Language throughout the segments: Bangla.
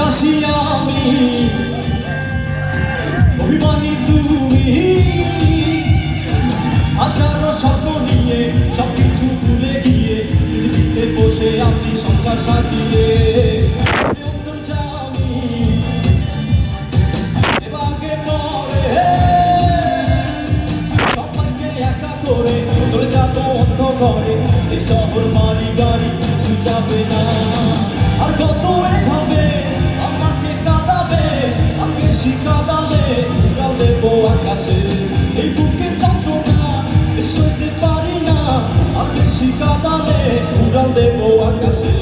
অভিলাষী আমি, অভিমানী তুমি, হাজারো স্বপ্ন নিয়ে সবকিছু ভুলে গিয়ে পৃথিবীতে বসে আছি সংসার সাজিয়ে। অন্তর্যামী এবারে পরে সবাইকে একা করে চলে যাবো অন্ধ ঘরে। এই শহর বাড়ি গাড়ি কিছু যাবে না আর, কত এভাবে আমাকে কাঁদাবে, আর বেশি কাঁদালে উড়াল দেবো আকাশে। এই বুকে যন্ত্রণা সইতে পারি না, আর বেশি কাঁদালে উড়াল দেবো আকাশে।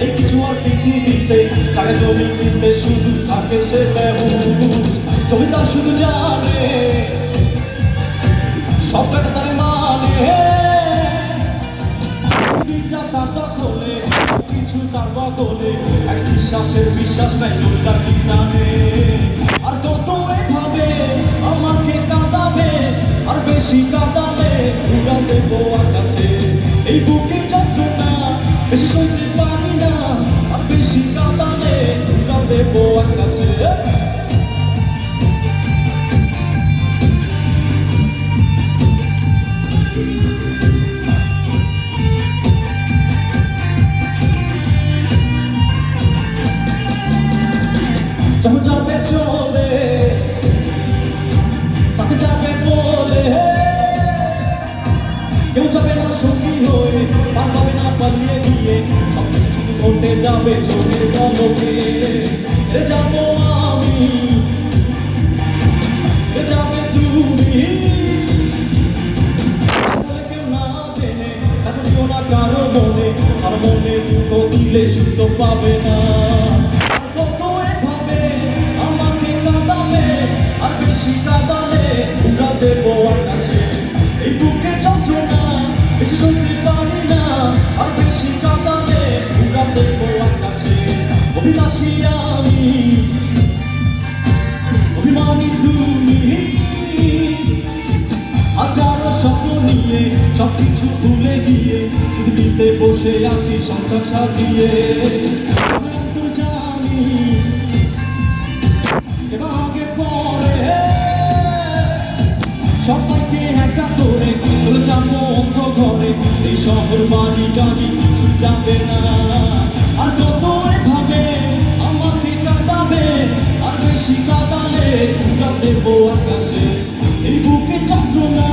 এই কিছু আর পৃথিবীতে টাকা জমি কিনতে শুধু থাকে সে বেহুশ। জমিদার শুধু জানে সব টাকা তার মানে, তার দখলে কিছু তার বদলে। এক বিশ্বাসের বিশ্বাস নাই জমিদার কি জানে, আর কত এভাবে আমাকে কাঁদাবে, আর বেশি কাঁদালে উড়াল দেবো আকাশে। এই বুকে যন্ত্রণা বেশি সইতে পারি না, আর বেশি কাঁদালে উড়াল দেবো আকাশে। যখন যাবে চলে তাকে যাবে বলে, কেউ যাবে না সঙ্গী হয়ে, পার পাবে না পালিয়ে গিয়ে, সবকিছু শুধু ঘটে যাবে চোখের পলকে। এ যাবো আমি, এ যাবে তুমি, বলে কেউ না জেনে দেখা দিও না কারো মনে, আর মনে দুঃখ দিলে সুখ পাবে না। কত এভাবে আমাকে কাঁদাবে, আর বেশি কাঁদালে উড়াল দেবো আকাশে। এই বুকে যন্ত্রণা বেশি সইতে পারি না, আর বেশি কাঁদালে উড়াল দেবো আকাশে। অভিলাষী আমি, অভিমানী তুমি, হাজারো স্বপ্ন নিয়ে সবকিছু ভুলে গিয়ে পৃথিবীতে বসে আছি সংসার সাজিয়ে। অন্তর্যামী এবারে পরে সবাইকে একা করে চলে যাবো অন্ধ ঘরে। এই শহর বাড়ি গাড়ি কিছু যাবে না, আর কত এভাবে আমাকে কাঁদাবে, আর বেশি কাঁদালে উড়াল দেবো আকাশে। এই বুকে যন্ত্রণা